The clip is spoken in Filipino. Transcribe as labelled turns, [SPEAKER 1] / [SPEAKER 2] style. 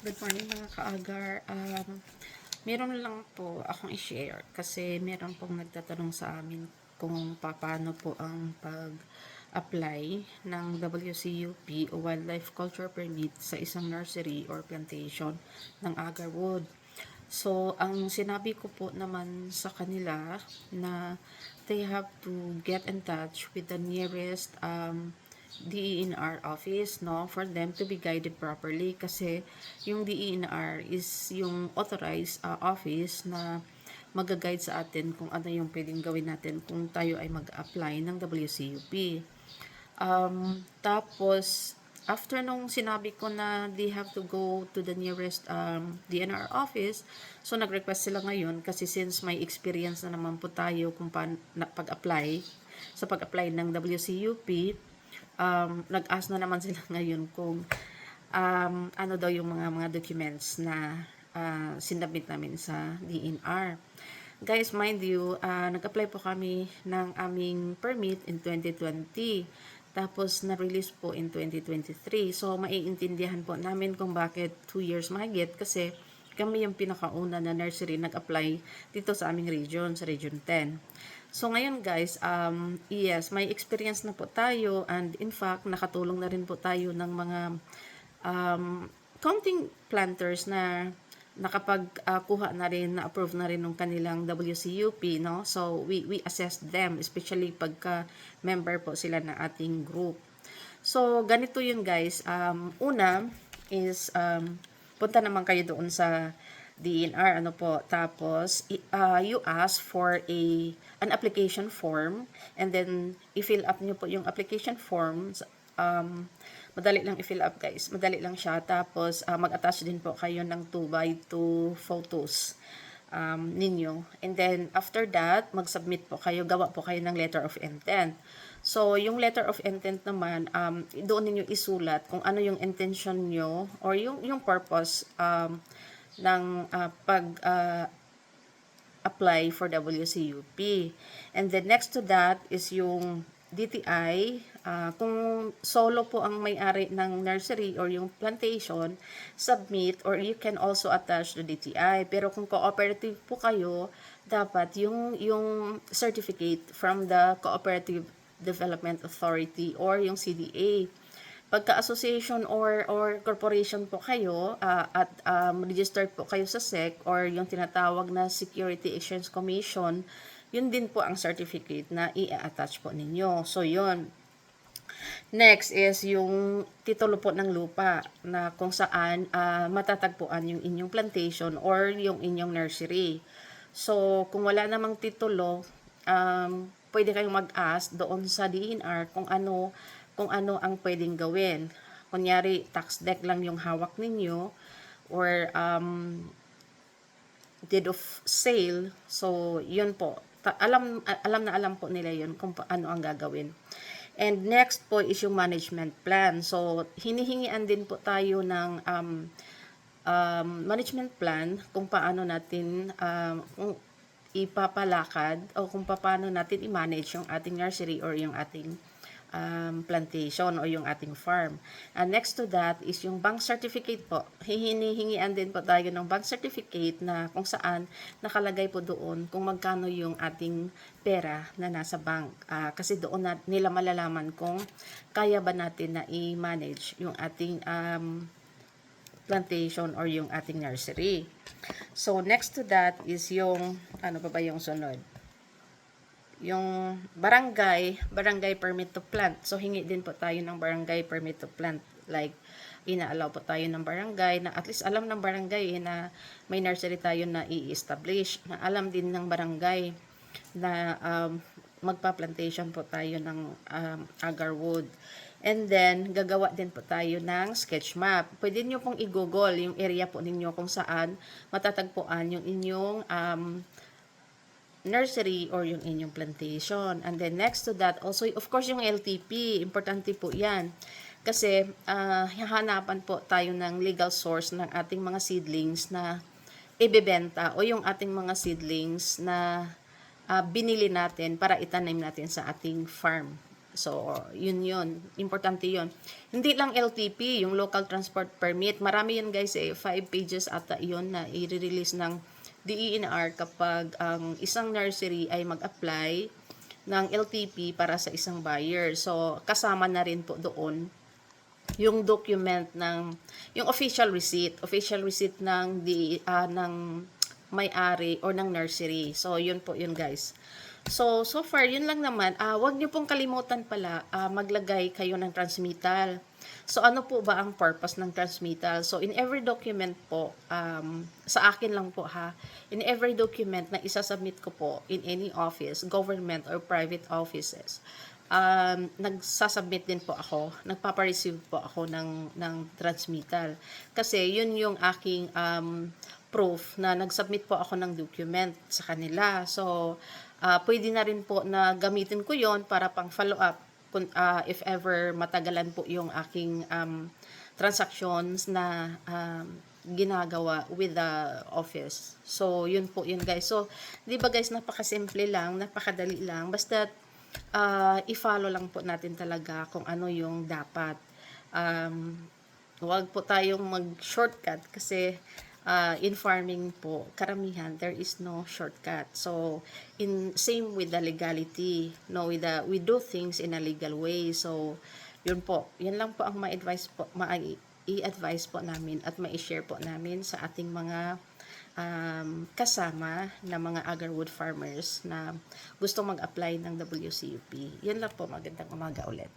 [SPEAKER 1] Good morning mga kaagar. Meron lang po akong i-share kasi meron pong nagtatanong sa amin kung paano po ang pag-apply ng WCUP o Wildlife Culture Permit sa isang nursery or plantation ng agarwood. So, ang sinabi ko po naman sa kanila na they have to get in touch with the nearest DENR office, no, for them to be guided properly kasi yung DENR is yung authorized office na mag-guide sa atin kung ano yung pwedeng gawin natin kung tayo ay mag-apply ng WCUP. Tapos, after nung sinabi ko na they have to go to the nearest DNR office, so nag-request sila ngayon kasi since may experience na naman po tayo kung pag-apply, sa pag-apply ng WCUP, nag-ask na naman sila ngayon kung ano daw yung mga documents na sinabit namin sa DNR. Guys, mind you, nag-apply po kami ng aming permit in 2020. Tapos, na-release po in 2023. So, maiintindihan po namin kung bakit 2 years mahigit kasi kami yung pinakauna na nursery nag-apply dito sa aming region, sa Region 10. So, ngayon guys, yes, may experience na po tayo and in fact, nakatulong na rin po tayo ng mga counting planters na nakapag-kuha na rin, na-approve na rin ng kanilang WCUP, no? So, we assess them, especially pagka member po sila ng ating group. So, ganito yun guys. Una is, punta naman kayo doon sa DNR, ano po. Tapos, you ask for an application form and then i-fill up nyo po yung application forms. Madali lang i-fill up guys. Madali lang siya. Tapos, mag-attach din po kayo ng 2x2 photos ninyo. And then, after that, mag-submit po kayo. Gawa po kayo ng letter of intent. So, yung letter of intent naman, doon ninyo isulat kung ano yung intention nyo or yung purpose ng apply for WCUP. And then next to that is yung DTI. Kung solo po ang may-ari ng nursery or yung plantation, submit or you can also attach the DTI. Pero kung cooperative po kayo, dapat yung certificate from the Cooperative Development Authority or yung CDA. Pagka-association or corporation po kayo at registered po kayo sa SEC or yung tinatawag na Security Exchange Commission, yun din po ang certificate na i-attach po ninyo. So, yun. Next is yung titulo po ng lupa na kung saan matatagpuan yung inyong plantation or yung inyong nursery. So, kung wala namang titulo, pwede kayong mag-ask doon sa DNR kung ano ang pwedeng gawin. Kunyari, tax deck lang yung hawak ninyo or deed of sale. So, yun po. Alam na alam po nila yun kung ano ang gagawin. And next po is yung management plan. So, hinihingian din po tayo ng management plan kung paano natin kung ipapalakad o kung paano natin i-manage yung ating nursery or yung ating plantation o yung ating farm. And next to that is yung bank certificate po. Hinihingian din po tayo ng bank certificate na kung saan nakalagay po doon kung magkano yung ating pera na nasa bank. Kasi doon nila malalaman kung kaya ba natin na i-manage yung ating plantation or yung ating nursery. So, next to that is yung, ano pa ba yung sunod? Yung barangay permit to plant. So, hingi din po tayo ng barangay permit to plant. Like, ina-allow po tayo ng barangay na at least alam ng barangay na may nursery tayo na i-establish. Na alam din ng barangay na magpa-plantation po tayo ng agarwood. And then, gagawa din po tayo ng sketch map. Pwede nyo pong i-google yung area po ninyo kung saan matatagpuan yung inyong nursery or yung inyong plantation. And then next to that, also, of course, yung LTP. Importante po yan. Kasi, hahanapan po tayo ng legal source ng ating mga seedlings na ibebenta o yung ating mga seedlings na binili natin para itanim natin sa ating farm. So, yun. Importante yun. Hindi lang LTP, yung local transport permit. Marami yun guys 5 pages ata yun na i-release ng DENR kapag ang isang nursery ay mag-apply ng LTP para sa isang buyer. So, kasama na rin po doon yung document yung official receipt ng may-ari or ng nursery. So, yun po yun guys. So far, yun lang naman. Wag niyo pong kalimutan pala, maglagay kayo ng transmittal. So, ano po ba ang purpose ng transmittal? So, in every document po, sa akin lang po ha, in every document na isasubmit ko po in any office, government or private offices, nagsasubmit din po ako, nagpapareceive po ako ng transmittal. Kasi yun yung aking proof na nagsubmit po ako ng document sa kanila. So, pwede na rin po na gamitin ko yon para pang follow up if ever matagalan po yung aking transactions na ginagawa with the office. So, yun po yun guys. So, di ba guys, napakasimple lang, napakadali lang. Basta i-follow lang po natin talaga kung ano yung dapat. Huwag po tayong mag-shortcut kasi in farming po, karamihan, there is no shortcut. So, same with the legality. No, we do things in a legal way. So, yun po. Yun lang po ang i-advise po namin at ma-share po namin sa ating mga kasama na mga agarwood farmers na gusto mag-apply ng WCUP. Yan lang po. Magandang umaga ulit.